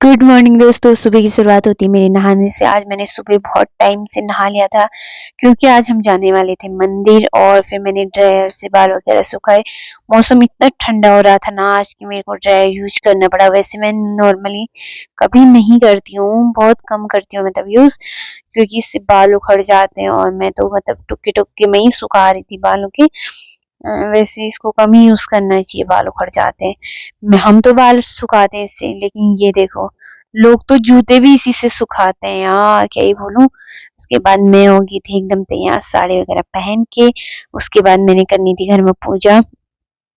Good morning दोस्तों। सुबह की शुरुआत होती है मेरे नहाने से। आज मैंने सुबह बहुत टाइम से नहा लिया था क्योंकि आज हम जाने वाले थे मंदिर, और फिर मैंने ड्रायर से बाल वगैरह सुखाए। मौसम इतना ठंडा हो रहा था ना आज कि मेरे को ड्रायर यूज करना पड़ा। वैसे मैं नॉर्मली कभी नहीं करती हूँ, बहुत कम करती हूँ मतलब यूज, क्योंकि इससे बाल उखड़ जाते हैं और मैं तो मतलब टुक्के टुक्के में ही सुखा रही थी बालों के। वैसे इसको कम ही यूज करना चाहिए, बाल उखड़ जाते हैं। हम तो बाल सुखाते हैं इससे, लेकिन ये देखो लोग तो जूते भी इसी से सुखाते हैं यार, क्या ही बोलूं। उसके बाद मैं हो गई थी एकदम तैयार साड़ी वगैरह पहन के। उसके बाद मैंने करनी थी घर में पूजा।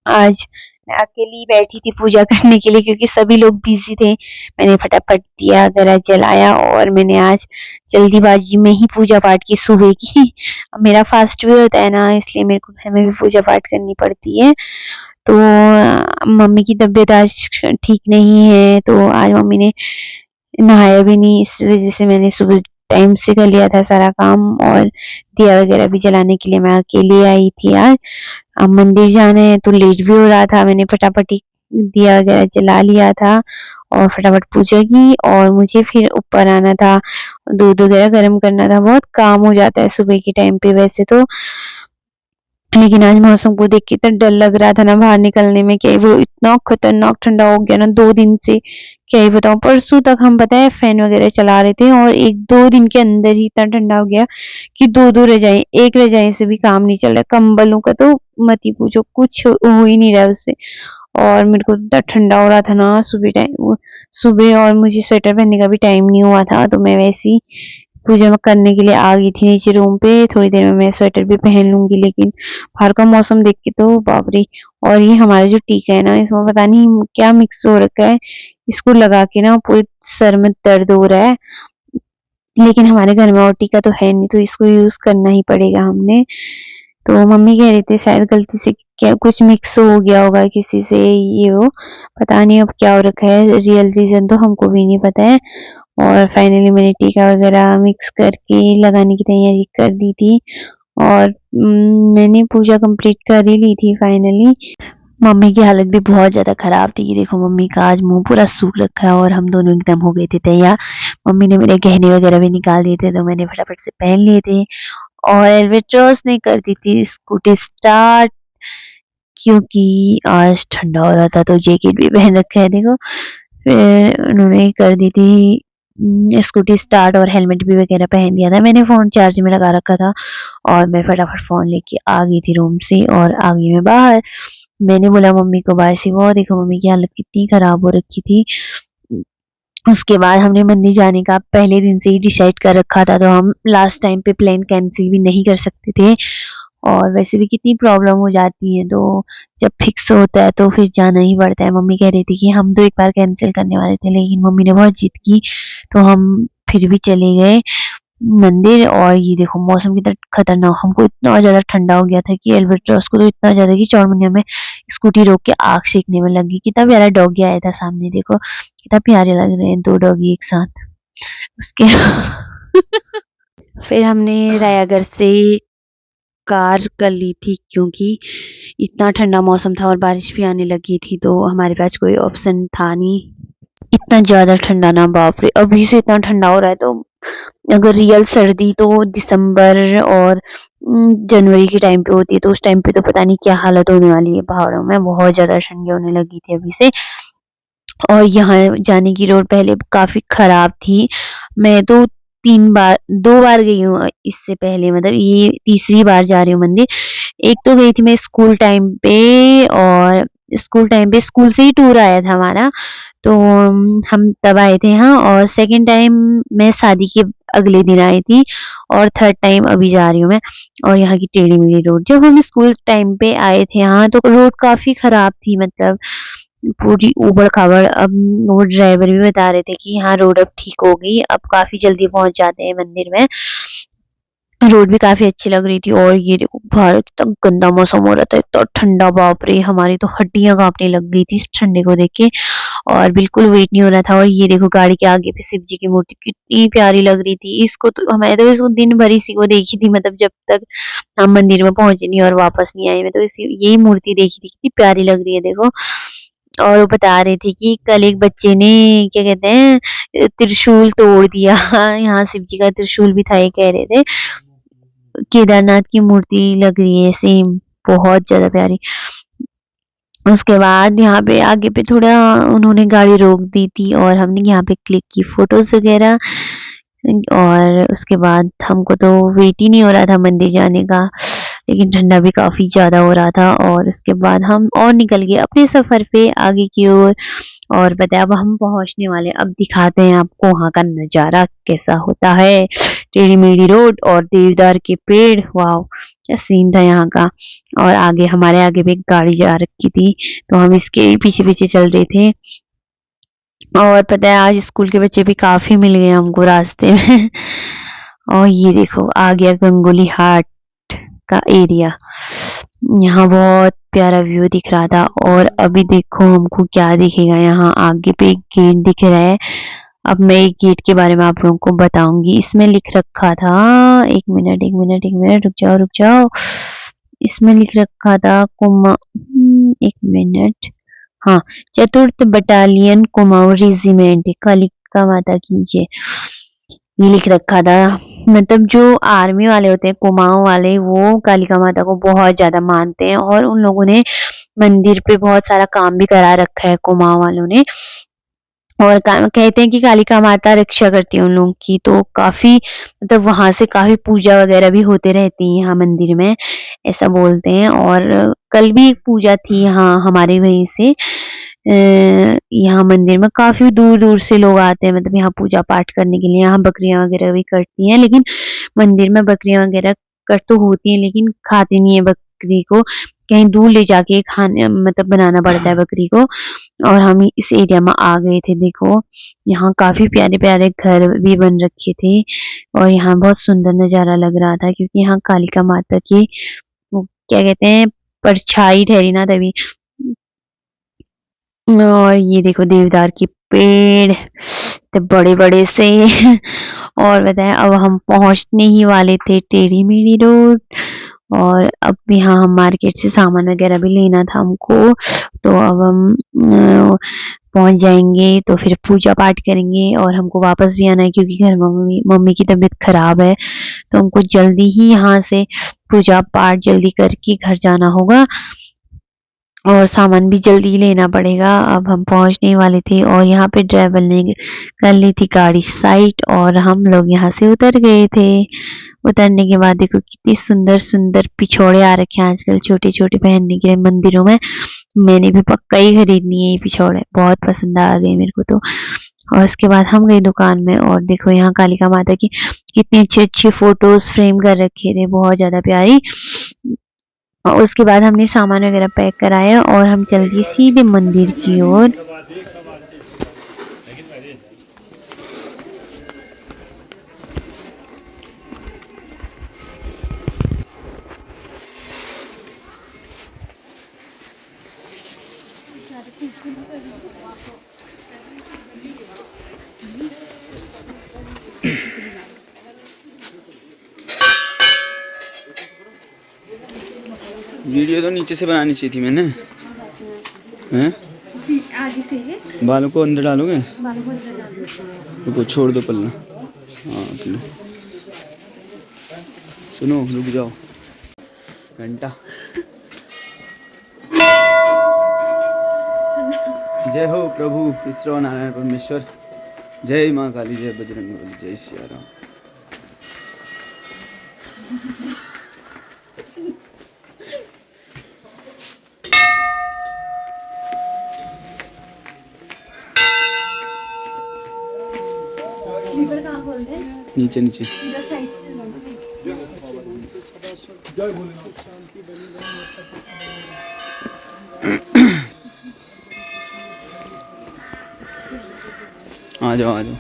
आज मैं अकेली बैठी थी पूजा करने के लिए क्योंकि सभी लोग बिजी थे। मैंने फटाफट दिया वगैरह जलाया और मैंने आज जल्दीबाजी में ही पूजा पाठ की सुबह की। अब मेरा फास्ट भी होता है ना, इसलिए मेरे को घर में भी पूजा पाठ करनी पड़ती है। तो मम्मी की तबीयत आज ठीक नहीं है, तो आज मम्मी ने नहाया भी नहीं, इस वजह से मैंने सुबह टाइम से कर लिया था सारा काम। और दिया वगैरह भी जलाने के लिए मैं अकेले आई थी आज। अब मंदिर जाना है तो लेट भी हो रहा था, मैंने फटाफट ही दिया वगैरह जला लिया था और फटाफट पूजा की। और मुझे फिर ऊपर आना था, दूध वगैरह गर्म करना था। बहुत काम हो जाता है सुबह के टाइम पे वैसे तो, लेकिन आज मौसम को देख के इतना डर लग रहा था ना बाहर निकलने में। क्या वो इतना खतरनाक ठंडा हो गया ना 2 दिन से, क्या ही बताऊं। परसों तक हम पता है फैन वगैरह चला रहे थे और 1-2 दिन के अंदर ही इतना ठंडा हो गया कि दो रजाई, एक रजाई से भी काम नहीं चल रहा। कंबलों का तो मत ही पूछो, कुछ हो ही नहीं रहा है उससे। और मेरे को इतना ठंडा हो रहा था ना सुबह टाइम, सुबह, और मुझे स्वेटर पहनने का भी टाइम नहीं हुआ था, तो मैं वैसे ही पूजा करने के लिए आ गई थी नीचे रूम पे। थोड़ी देर में मैं स्वेटर भी पहन लूंगी, लेकिन बाहर का मौसम देख के तो बाप रे। और ये हमारा जो टीका है ना, इसमें पता नहीं क्या मिक्स हो रखा है, इसको लगा के ना पूरे सर में दर्द हो रहा है। लेकिन हमारे घर में और टीका तो है नहीं, तो इसको यूज करना ही पड़ेगा हमने। तो मम्मी कह रही थी शायद गलती से क्या कुछ मिक्स हो गया होगा किसी से, ये वो पता नहीं अब क्या हो रखा है। रियल रीजन तो हमको भी नहीं पता है। और फाइनली मैंने टीका वगैरह मिक्स करके लगाने की तैयारी कर दी थी। और मैंने पूजा कंप्लीट कर ही ली थी फाइनली। मम्मी की हालत भी बहुत ज्यादा खराब थी। ये देखो मम्मी का आज मुंह पूरा सूख रखा है और हम दोनों एकदम हो गए थे तैयार। मम्मी ने मेरे गहने वगैरह भी निकाल दिए थे, तो मैंने फटाफट से पहन लिए थे। और एल्वेट्रॉस ने कर दी थी स्कूटी स्टार्ट, क्योंकि आज ठंडा हो रहा था, तो जैकेट भी पहन रखा है देखो। फिर उन्होंने कर दी थी स्कूटी स्टार्ट और हेलमेट भी वगैरह पहन दिया था। मैंने फोन चार्ज में लगा रखा था और मैं फटाफट फोन लेके आ गई थी रूम से और आ गई मैं बाहर। मैंने बोला मम्मी को बाय सी, वो देखो मम्मी की हालत कितनी खराब हो रखी थी। उसके बाद हमने मंदिर जाने का पहले दिन से ही डिसाइड कर रखा था, तो हम लास्ट टाइम पे प्लान कैंसिल भी नहीं कर सकते थे। और वैसे भी कितनी प्रॉब्लम हो जाती है, तो जब फिक्स होता है तो फिर जाना ही पड़ता है। मम्मी कह रही थी कि हम तो एक बार कैंसिल करने वाले थे, लेकिन मम्मी ने बहुत जिद की, तो हम फिर भी चले गए मंदिर। और ये देखो मौसम कितना खतरनाक, हमको इतना ज्यादा ठंडा हो गया था कि एल्बर्टॉस को तो इतना ज्यादा कि चौड़मुनिया में स्कूटी रोक के आग सेकने में लगी। कितना प्यारा डॉगी आया था सामने, देखो कितना प्यारे लग रहे हैं 2 डॉगी एक साथ। उसके फिर हमने रायागढ़ से कार कर ली थी, क्योंकि इतना ठंडा मौसम था और बारिश भी आने लगी थी, तो हमारे पास कोई ऑप्शन था नहीं। इतना ज्यादा ठंडा ना, बाप रे, अभी से इतना ठंडा हो रहा है। तो अगर रियल सर्दी तो दिसंबर और जनवरी के टाइम पे होती है, तो उस टाइम पे तो पता नहीं क्या हालत होने वाली है पहाड़ों में। बहुत ज्यादा ठंडी होने लगी थी अभी से। और यहाँ जाने की रोड पहले काफी खराब थी। मैं तो 2 बार गई हूँ इससे पहले, मतलब ये तीसरी बार जा रही हूँ मंदिर। एक तो गई थी मैं स्कूल टाइम पे, और स्कूल टाइम पे स्कूल से ही टूर आया था हमारा, तो हम तब आए थे यहाँ। और सेकंड टाइम मैं शादी के अगले दिन आई थी, और थर्ड टाइम अभी जा रही हूँ मैं। और यहाँ की टेढ़ी मेढ़ी रोड, जब हम स्कूल टाइम पे आए थे यहाँ तो रोड काफी खराब थी, मतलब पूरी ऊबड़ खाबड़। अब वो ड्राइवर भी बता रहे थे कि यहाँ रोड अब ठीक हो गई, अब काफी जल्दी पहुंच जाते हैं मंदिर में। रोड भी काफी अच्छी लग रही थी। और ये देखो बाहर कितना गंदा मौसम हो रहा था, इतना ठंडा, बाप रे, हमारी तो हड्डियां कांपने लग गई थी इस ठंडे को देख के। और बिल्कुल वेट नहीं हो रहा था। और ये देखो गाड़ी के आगे पे शिव जी की मूर्ति कितनी प्यारी लग रही थी। इसको तो हमें तो इसको दिन भर इसी को देखी थी, मतलब जब तक हम मंदिर में पहुंचे नहीं और वापस नहीं आए। मैं तो इसी यही मूर्ति देखी थी, कितनी प्यारी लग रही है देखो। और वो बता रहे थे कि कल एक बच्चे ने क्या कहते हैं त्रिशूल तोड़ दिया। यहाँ शिव जी का त्रिशूल भी था, ये कह रहे थे। केदारनाथ की मूर्ति लग रही है सेम, बहुत ज़्यादा प्यारी। उसके बाद यहाँ पे आगे पे थोड़ा उन्होंने गाड़ी रोक दी थी और हमने यहाँ पे क्लिक की फ़ोटोज़ वग़ैरह। और उसके बाद हमको तो वेट ही नहीं हो रहा था मंदिर जाने का, लेकिन ठंडा भी काफ़ी ज़्यादा हो रहा था। और उसके बाद हम और निकल गए अपने सफ़र पे आगे की ओर। और बताया अब हम पहुँचने वाले, अब दिखाते हैं आपको वहाँ का नज़ारा कैसा होता है। टेढ़ी-मेढ़ी रोड और देवदार के पेड़, वाओ! क्या सीन था यहाँ का। और आगे हमारे आगे भी एक गाड़ी जा रखी थी, तो हम इसके ही पीछे-पीछे चल रहे थे। और पता है आज स्कूल के बच्चे भी काफ़ी मिल गए हमको रास्ते में। और ये देखो आ गया गंगोली हाट का एरिया। यहाँ बहुत प्यारा व्यू दिख रहा था। और अभी देखो हमको क्या दिखेगा, यहाँ आगे पे एक गेट दिख रहा है। अब मैं एक गेट के बारे में आप लोगों को बताऊंगी। इसमें लिख रखा था, एक मिनट रुक जाओ। इसमें लिख रखा था एक मिनट, हाँ, चतुर्थ बटालियन कुमाऊं रेजिमेंट कालिका माता की जय, ये लिख रखा था। मतलब जो आर्मी वाले होते हैं कुमाऊं वाले, वो कालिका माता को बहुत ज्यादा मानते हैं और उन लोगों ने मंदिर पे बहुत सारा काम भी करा रखा है कुमाऊं वालों ने। और कहते हैं कि कालिका माता रक्षा करती है उन लोगों की, तो काफी मतलब वहां से काफी पूजा वगैरह भी होते रहती है यहाँ मंदिर में, ऐसा बोलते हैं। और कल भी एक पूजा थी यहाँ हमारे वहीं से। यहाँ मंदिर में काफी दूर दूर से लोग आते हैं, मतलब यहाँ पूजा पाठ करने के लिए। यहाँ बकरियां वगैरह भी कटती हैं, लेकिन मंदिर में बकरियां वगैरह कट तो होती हैं लेकिन खाते नहीं है बकरी को, कहीं दूर ले जाके खाने मतलब बनाना पड़ता है बकरी को। और हम इस एरिया में आ गए थे। देखो यहाँ काफी प्यारे प्यारे घर भी बन रखे थे और यहाँ बहुत सुंदर नजारा लग रहा था, क्योंकि यहाँ कालिका माता की वो क्या कहते हैं परछाई ठहरी ना तभी। और ये देखो देवदार के पेड़ तो बड़े बड़े से। और बताया अब हम पहुंचने ही वाले थे टेढ़ी मेढ़ी रोड। और अब यहाँ हम मार्केट से सामान वगैरह भी लेना था हमको, तो अब हम पहुंच जाएंगे तो फिर पूजा पाठ करेंगे और हमको वापस भी आना है, क्योंकि घर मम्मी की तबीयत खराब है, तो हमको जल्दी ही यहाँ से पूजा पाठ जल्दी करके घर जाना होगा और सामान भी जल्दी लेना पड़ेगा। अब हम पहुंचने वाले थे और यहाँ पे ड्राइवर ने कर ली थी गाड़ी साइड और हम लोग यहाँ से उतर गए थे। उतरने के बाद देखो कितनी सुंदर सुंदर पिछोड़े आ रखे हैं आजकल छोटे छोटे पहनने के लिए मंदिरों में। मैंने भी पक्का ही खरीदनी है ये पिछोड़े, बहुत पसंद आ गए मेरे को तो। और उसके बाद हम गए दुकान में और देखो यहाँ कालिका माता की कितनी अच्छी अच्छी फोटोज फ्रेम कर रखे थे, बहुत ज्यादा प्यारी। और उसके बाद हमने सामान वगैरह पैक कराया और हम चल दिए सीधे मंदिर की ओर। वीडियो तो नीचे से बनानी चाहिए थी मैंने, हैं? आगे से है। बालों को अंदर डालोगे? बालों को अंदर डाल दो। रुको छोड़ दो पल्ला। हाँ सुनो रुक जाओ, घंटा। जय हो प्रभु ईश्वर नारायण परमेश्वर, जय माँ काली, जय बजरंग बली, जय श्री राम। स्लीपर कहाँ खोलते हैं? नीचे नीचे। इधर साइड से आ जाओ आ जाओ।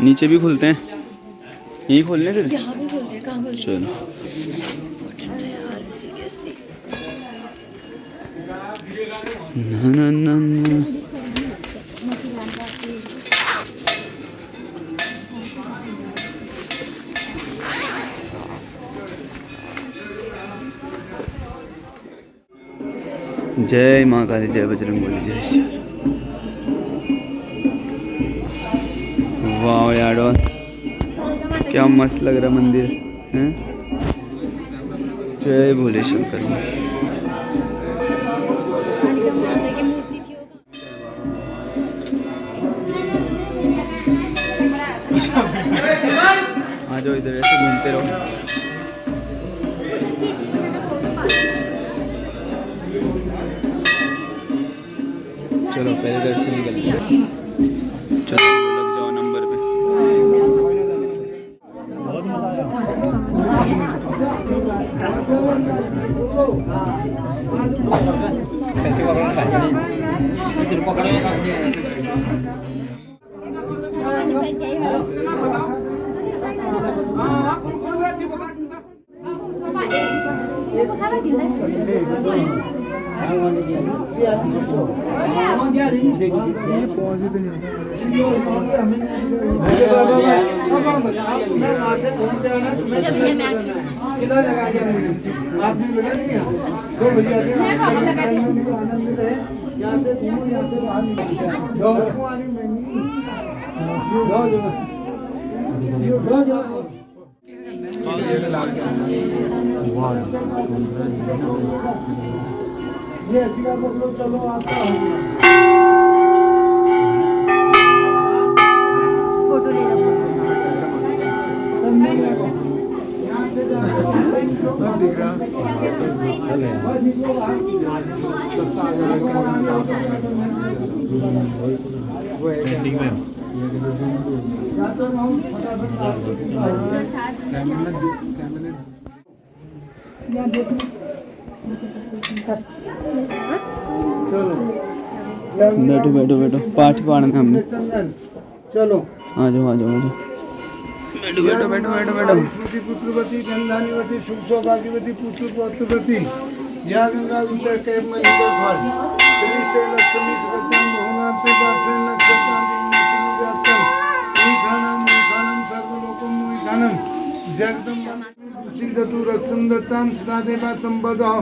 नीचे भी खुलते हैं, यही खोलने फिर। यहाँ भी खोलते हैं। चलो ना ना ना ना। जय माँ काली, जय बजरंगबली, जय श्री। वाह यार डॉल, क्या मस्त लग रहा मंदिर है। जय भोले शंकर। आ जाओ इधर, ऐसे घूमते रहो। चलो पहले दर्शन कर लो। चलो लग जाओ नंबर पे। फोटो ले लो। बैठो बैठो बैठो, पाठ पढ़ना हमने। चलो आ जाओ आ जाओ आ जाओ। बैठो बैठो बैठो बैठो बैठो। पुत्रवती गंधानीवती सुख सौभाग्यवती पुत्र पौत्रवती या गंगा उत्तर कैब में इंद्र फल श्री से लक्ष्मी सगतम मोहनाते दर्शन नक्षत्रांति व्याप्तम मुखानम सर्वलोकम मुखानम जगदम सीदतु रक्षम दत्ताम सदा देवा संपदः।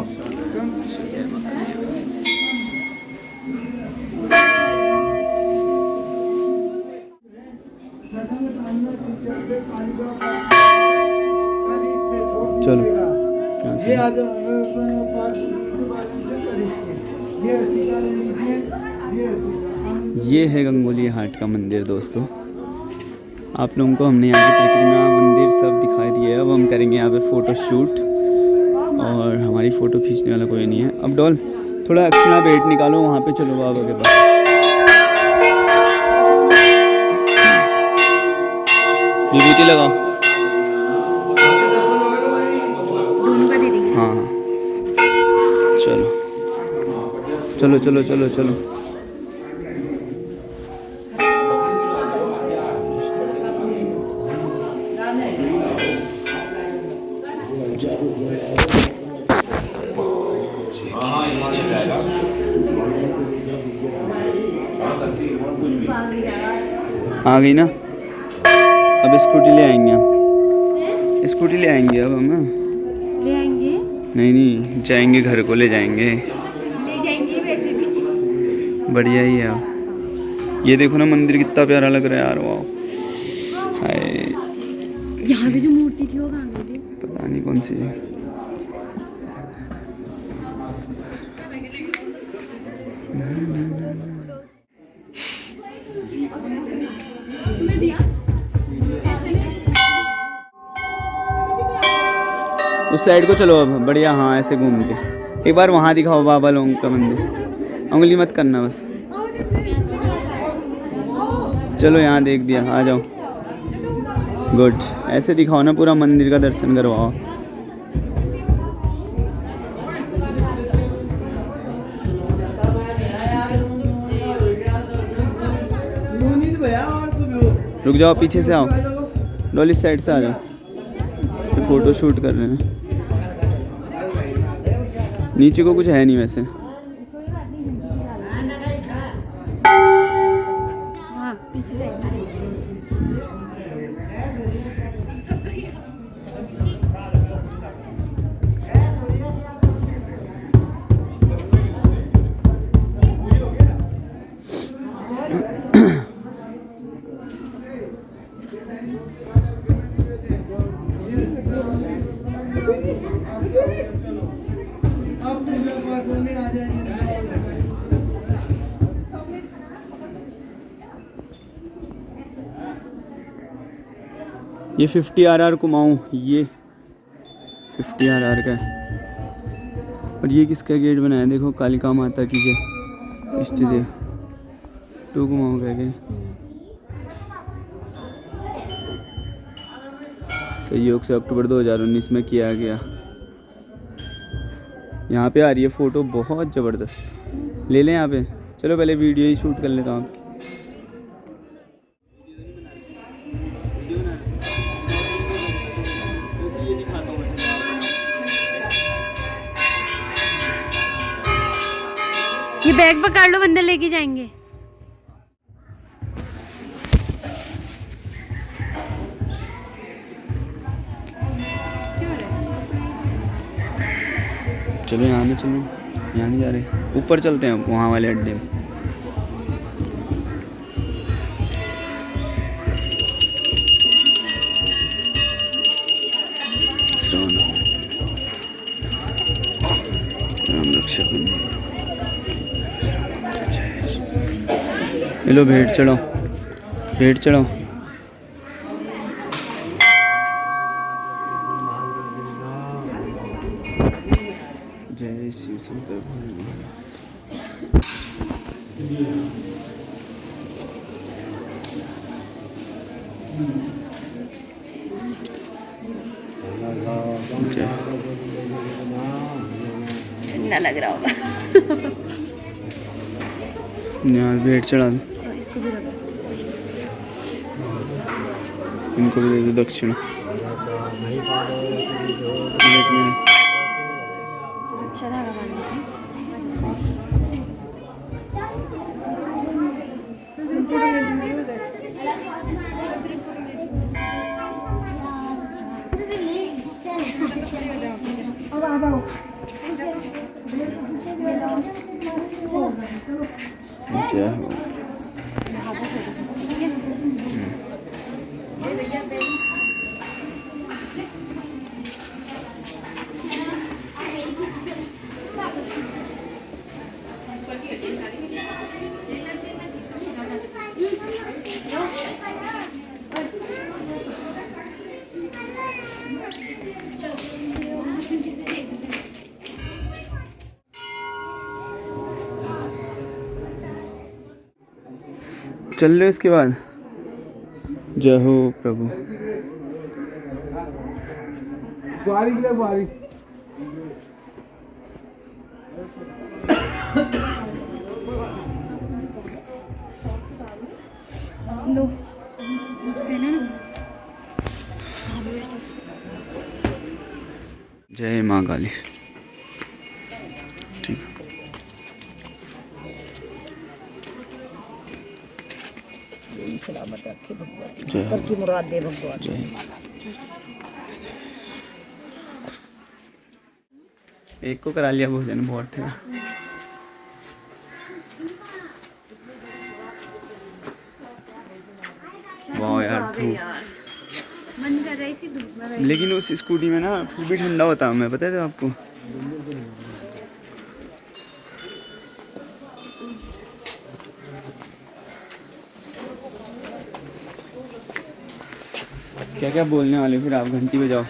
चलो ये आज ये है गंगोली हाट का मंदिर दोस्तों। आप लोगों को हमने यहाँ की परिक्रमा मंदिर सब दिखाई दिया है। अब हम करेंगे यहाँ पे फ़ोटो शूट, और हमारी फ़ोटो खींचने वाला कोई नहीं है। अब डॉल थोड़ा एक्स्ट्रा वेट निकालो, वहाँ पे चलो बाबा के पास। विभूति लगाओ। दोनों का दे देंगे। हाँ हाँ चलो चलो चलो चलो चलो। आ गई ना? अब स्कूटी ले आएंगे हम। स्कूटी ले आएंगे अब हम। ले आएंगे? नहीं जाएंगे घर को, ले जाएंगे। ले जाएंगे वैसे भी। बढ़िया ही है। ये देखो ना मंदिर कितना प्यारा लग रहा है यार। वाह हाय। यहाँ पे जो मूर्ति थी वो कहाँ गई थी? पता नहीं कौन सी है। उस साइड को चलो अब, बढ़िया। हाँ ऐसे घूम के एक बार वहाँ दिखाओ बाबा लोगों का मंदिर। उंगली मत करना बस। चलो यहाँ देख दिया, आ जाओ। गुड, ऐसे दिखाओ ना, पूरा मंदिर का दर्शन करवाओ। रुक जाओ, पीछे से आओ। डॉली साइड से आ जाओ। तो फोटो शूट कर रहे हैं। नीचे को कुछ है नहीं वैसे। हाँ पीछे से अब पूजा पाठ वाले आ जाएंगे। ये 50 RR कुमाऊँ, ये 50 RR का है। और ये किसका गेट बनाया देखो, कालिका माता की जय इष्ट देव, 2 कुमाऊँ का है। सहयोग से अक्टूबर 2019 में किया गया। यहाँ पे आ रही है फ़ोटो बहुत ज़बरदस्त। ले लें यहाँ पे, चलो पहले वीडियो ही शूट कर लेता हूँ आपकी। ये बैग पकड़ लो, बंदर लेके जाएंगे। चलो यहाँ में, चलो यहाँ नहीं जा रहे, ऊपर चलते हैं वहाँ वाले अड्डे में। राम रक्षा बंधन। चलो भेंट चढ़ाओ, भेंट चढ़ाओ। जय शिव शंकर भगवान। ठंडा लग रहा होगा। यहाँ भेंट चढ़ा दो, इसको भी रखो। इनको भी दे दो दक्षिणा। अच्छा धागा बांधना है। जय हो। चल लो इसके बाद। जय हो प्रभु। बारी ले बारी। लो है ना। जय माँ काली। ठीक, सलामत रखे भगवान, जय कर की मुराद दे भगवान। जय। एक को करा लिया भोजन, बहुत थे। वाह यार धूप, मन कर रही थी धूप में बैठ। लेकिन उस स्कूटी में ना फिर भी ठंडा होता है, मैं पता है आपको। क्या क्या बोलने वाले फिर आप? घंटी बजाओ,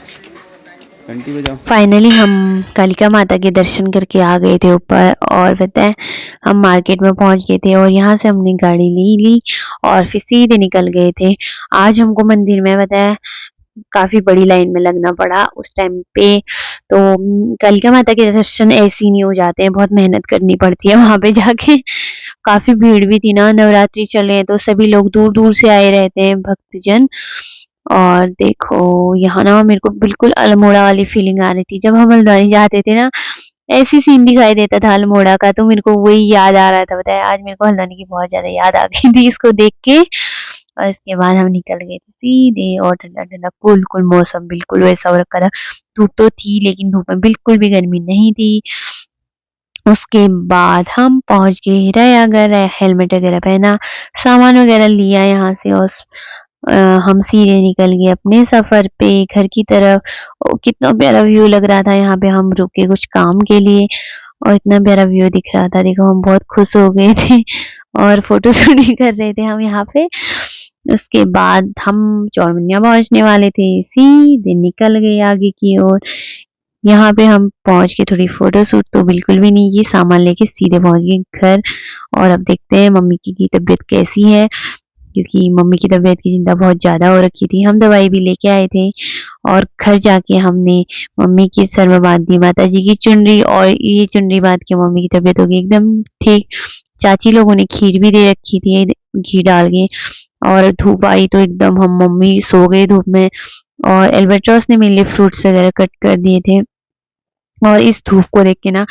घंटी बजाओ। फाइनली हम कालिका माता के दर्शन करके आ गए थे ऊपर, और बताएं हम मार्केट में पहुंच गए थे और यहाँ से हमने गाड़ी ली और फिर सीधे निकल गए थे। आज हमको मंदिर में बताया काफी बड़ी लाइन में लगना पड़ा उस टाइम पे। तो कालिका माता के दर्शन ऐसे ही नहीं हो जाते हैं, बहुत मेहनत करनी पड़ती है वहां पे जाके। काफी भीड़ भी थी ना, नवरात्रि चल रहे हैं तो सभी लोग दूर दूर से आए रहते हैं भक्तजन। और देखो यहाँ ना मेरे को बिल्कुल अल्मोड़ा वाली फीलिंग आ रही थी। जब हम हल्द्वानी जाते थे ना, ऐसी सीन दिखाई देता था अल्मोड़ा का, तो मेरे को वही याद आ रहा था। बताया आज मेरे को हल्द्वानी की बहुत ज्यादा याद आ गई थी इसको देख के। और इसके बाद हम निकल गए थे सीधे, और ठंडा ठंडा कूल कूल मौसम बिल्कुल वैसा हो रखा था। धूप तो थी लेकिन धूप में बिल्कुल भी गर्मी नहीं थी। उसके बाद हम पहुंच गए हीरायागर, हेलमेट वगैरह पहना, सामान वगैरह लिया यहाँ से, और हम सीधे निकल गए अपने सफर पे घर की तरफ। कितना प्यारा व्यू लग रहा था। यहाँ पे हम रुके कुछ काम के लिए और इतना प्यारा व्यू दिख रहा था। देखो हम बहुत खुश हो गए थे और फोटो शूट भी कर रहे थे हम यहाँ पे। उसके बाद हम चौरमनिया पहुंचने वाले थे, सीधे निकल गए आगे की ओर। यहाँ पे हम पहुंच के थोड़ी फोटो शूट तो बिल्कुल भी नहीं की, सामान लेके सीधे पहुंच गए घर। और अब देखते हैं मम्मी की तबीयत कैसी है, क्योंकि मम्मी की तबीयत की चिंता बहुत ज्यादा हो रखी थी। हम दवाई भी लेके आए थे और घर जाके हमने मम्मी की सर में बांध दी माता जी की चुनरी, और ये चुनरी बांध के मम्मी की तबीयत हो गई एकदम ठीक। चाची लोगों ने खीर भी दे रखी थी घी डाल के। और धूप आई तो एकदम हम मम्मी सो गए धूप में। और एल्बर्टॉस ने मेरे लिए फ्रूट्स वगैरह कट कर दिए थे। और इस धूप को देख के ना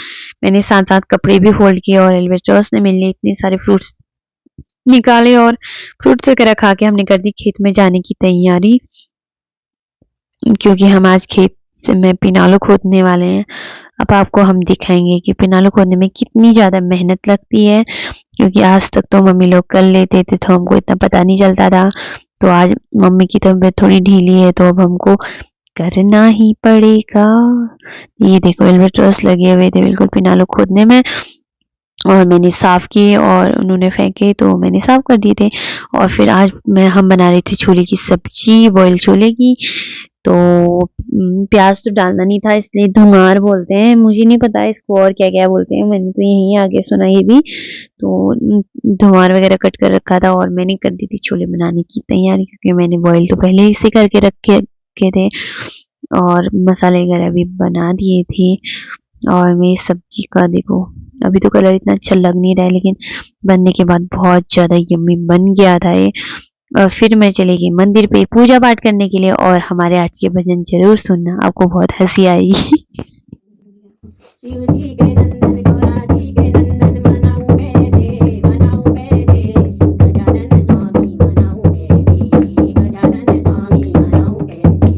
मैंने साथ साथ कपड़े भी फोल्ड किए, और एल्बर्टॉस ने मेरे लिए इतने सारे फ्रूट्स निकाले, और फ्रूट्स वगैरह खा के हमने कर दी खेत में जाने की तैयारी, क्योंकि हम आज खेत से में पिनालू खोदने वाले हैं। अब आपको हम दिखाएंगे कि पिनालू खोदने में कितनी ज्यादा मेहनत लगती है, क्योंकि आज तक तो मम्मी लोग कर लेते थे तो हमको इतना पता नहीं चलता था। तो आज मम्मी की तबीयत थोड़ी ढीली है तो अब हमको करना ही पड़ेगा। ये देखो एल्बर्टॉस लगे हुए थे बिल्कुल पिनालू खोदने में, और मैंने साफ किए और उन्होंने फेंके तो मैंने साफ कर दिए थे। और फिर आज हम बना रहे थे छोले की सब्जी, बॉयल छोले की। तो प्याज तो डालना नहीं था, इसलिए धुमार बोलते हैं, मुझे नहीं पता इसको और क्या क्या बोलते हैं, मैंने तो यहीं आगे सुना ये भी। तो धुमार वगैरह कट कर रखा था और मैंने कर दी थी छोले बनाने की तैयारी, क्योंकि मैंने बॉयल तो पहले ही से करके रखे थे और मसाले वगैरह भी बना दिए थे। और मेरी सब्जी का देखो अभी तो कलर इतना अच्छा लग नहीं रहा है, लेकिन बनने के बाद बहुत ज्यादा यम्मी बन गया था ये। और फिर मैं चली गई मंदिर पे पूजा पाठ करने के लिए, और हमारे आज के भजन जरूर सुनना, आपको बहुत हंसी आएगी। शिव जी के नंदन गौरा जी के नंदन मनाऊं कैसे गजानन स्वामी मनाऊं कैसे, गजानन स्वामी मनाऊं कैसे।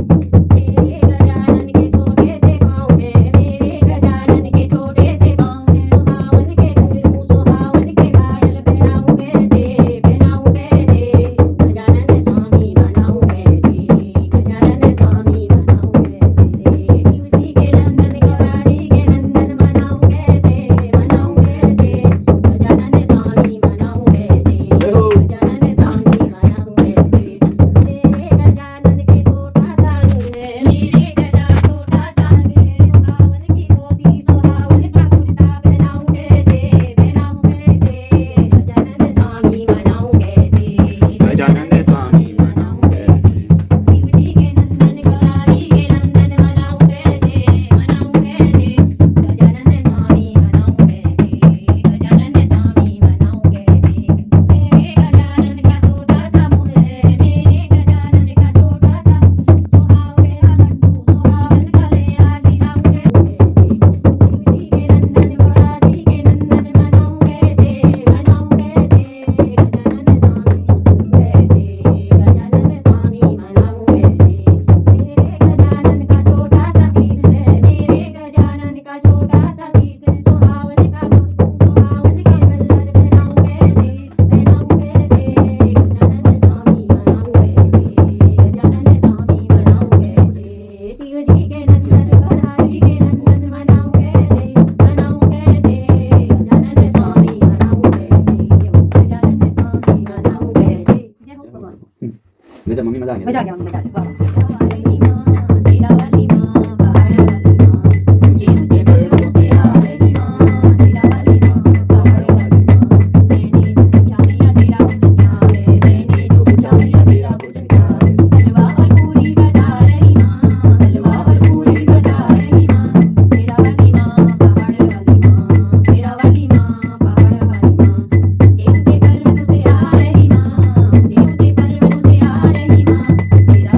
मेरे गजानन के छोटे से पाँव है, मेरे गजानन के छोटे से पाँव है। सुहावन के घुंघरू सुहावन के घायल पहनाऊं कैसे, गजानन स्वामी मनाऊं कैसे, गजानन स्वामी मनाऊं कैसे। शिव जी के नंदन गौरा जी के नंदन मनाऊं कैसे, गजानन स्वामी मनाऊं कैसे, गजानन स्वामी मनाऊं कैसे। मेरे गजानन के छोटा सा अंग है, मेरे गजा छोटा सा अंग है। सुहावन की धोती सुहावन का कुर्ता पहनाऊं कैसे, गजानन स्वामी मनाऊं कैसे, गजानन स्वामी मनाऊं कैसे। शिव जी के नंदन गौरा जी के नंदन मनाऊं कैसे, गजानन स्वामी मनाऊं कैसे, गजानन स्वामी मनाऊं कैसे। मेरे गजानन का छोटा सा मुँह है, मेरे गजानन का छोटा सा मुँह। सुहावे लड्डू सुहावन गले आगे लाऊं कैसे, शिव जी के नंदन गौरा जी के नंदन मनाऊं कैसे, गजानन स्वामी मनाऊं कैसे, गजानन स्वामी मनाऊं कैसे। मेरे गजानन का छोटा सा शीश है, मेरे गजानन का छोटा सा शीश है। सुहावन का सुहावन के कलर पहनाऊं कैसे, गजानन स्वामी मनाऊं कैसे, गजानन स्वामी मनाऊं कैसे। शिव जी के नंदन गौरा जी के नंदन मनाऊं कैसे, गजानन स्वामी मनाऊं कैसे, गजानन स्वामी मनाऊं कैसे। जय हो भगवान। वैसे मम्मी मजा आ मजा गया। आ गया, मजा आ गया। वाली माँ तेरा वाली माँ पहाड़ वाली माँ, ऊंचे ऊंचे पर्वतों से आ रही माँ। तेरा वाली माँ पहाड़ वाली माँ, मैंने जो पूछा मैया तेरा भोजन क्या है, मैंने जो पूछा मैया तेरा भोजन क्या है। हलवा और पूरी बता रही माँ, हलवा और पूरी बता रही माँ। तेरा वाली माँ पहाड़ वाली माँ, तेरा वाली माँ पहाड़ वाली माँ, ऊंचे ऊंचे पर्वतों से आ रही माँ, ऊंचे ऊंचे पर्वतों से आ रही माँ। तेरा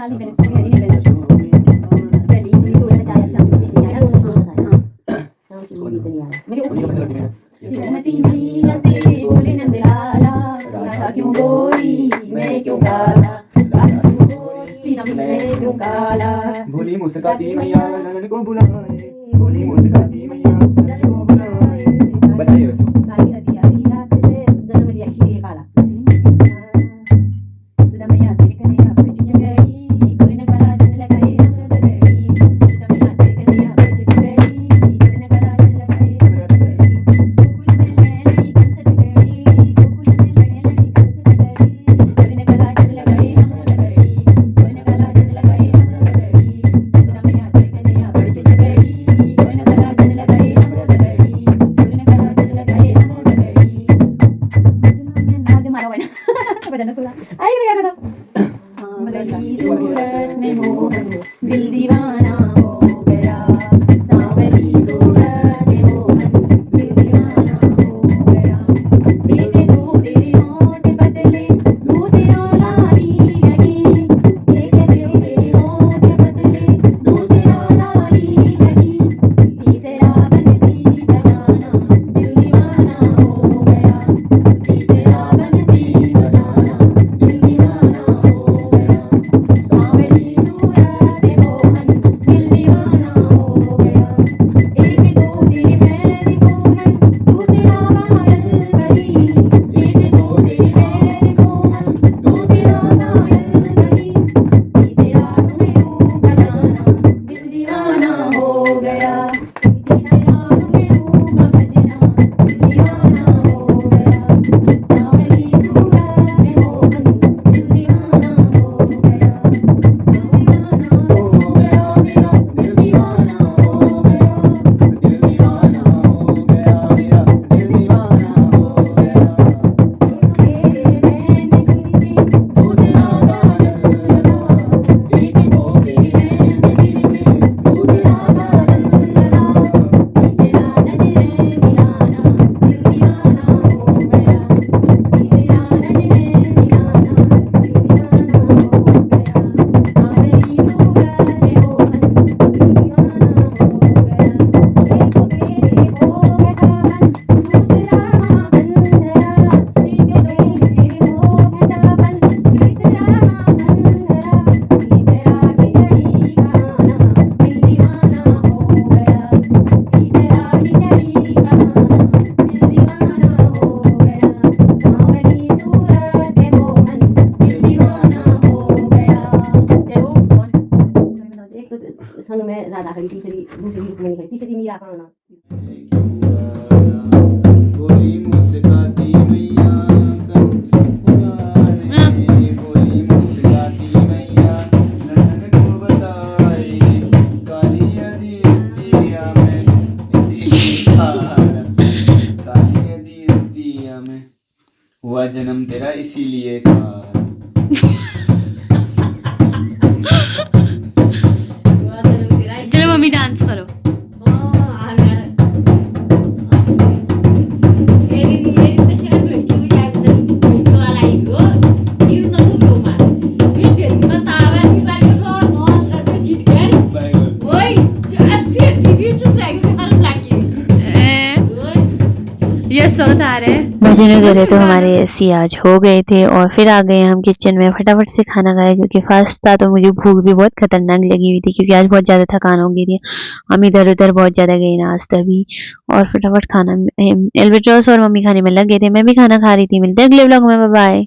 Kali benim suya ini benim. Kali ini suya cahaya sama biji ya. Sama biji ya. मेरी मती मैया से बोले नंदलाला राधा क्यों गोरी मैं क्यों काला राधा क्यों गोरी मैं क्यों काला भोली मुस्काती मैया नंदन को बुलाए, भोली मुस्काती मैया नंदन को बुलाए। बताइए वैसे काली रतिया रात से जन्म लिया शी काला सुधा मैया तेरे कन्हैया बच गई कोई न कला जन लगाई रंग गई सुधा मैया तेरे कन्हैया बच गई कोई न कला जन लगाई रंग गई दिल दीवाना हो गया सांवली सूरत में मोहन दिल दीवाना हो गया देखे तो तेरे होंठ बदले दूसरों लाली लगी देखे तो तेरे होंठ बदले दूसरों लाली लगी तीसरा बनती बजाना दिल दीवाना हो गया तीसरा बनती बजाना दिल दीवाना हो गया सांवली सूरत में मोहन दिल दीवाना हो गया एक दो तेरे पैर कोमल दूसरा पायल बली एक दो तेरे पैर कोमल दूसरा पायल बली तीसरा तुम्हें यूं बजाना दिल दीवाना हो गया तीसरा तुम्हें यूं बजना दिल दीवाना हो गया सांवली सूरत में मोहन दिल दीवाना हो गया दिल दीवाना हो गया मेरा दिल दीवाना हो गया दिल दीवाना हो गया मेरा, दिल दीवाना हो गया। तेरे नैन गिरके दूसरा काजल लगा एक दो तेरे नैन गिरके दूसरा काजल लगा तीसरा नजरे मिलाना दिल दीवाना हो गया तीसरा नजरे मिलाना दिल दीवाना हो गया सांवली सूरत में मोहन दिल दीवाना हो गया एक तेरे को बैठा मन दूसरा मांगन धरा एक तेरे को बैठा मन तीसरा मांगन धरा तीसरा खिचड़ी खाना दिल दीवाना हो गया तीसरा खिचड़ी खाना दिल दीवाना हो गया सांवली सूरत में मोहन दिल दीवाना हो गया देखो कौन एक तो संग में राधा खड़ी तीसरी दूसरी रुक्मिणी खड़ी तीसरी मीरा का नाम भोली मुस्काती मैया भोली मुस्काती मैया नंदन को बताए काली अदितिया में इसी काली अदितिया में हुआ जन्म तेरा इसीलिए था। चलो मम्मी डांस करो ये सोच आ रहे भजन वगैरह तो हमारे ऐसे आज हो गए थे और फिर आ गए हम किचन में फटाफट से खाना खाया क्योंकि फास्ट था तो मुझे भूख भी बहुत खतरनाक लगी हुई थी क्योंकि आज बहुत ज़्यादा थकान हो गई थी। हम इधर उधर बहुत ज़्यादा गए नाश्ता भी और फटाफट खाना एल्बर्टोस और मम्मी खाने में लग गए थे, मैं भी खाना खा रही थी। मिलते हैं अगले व्लॉग में, बाय बाय।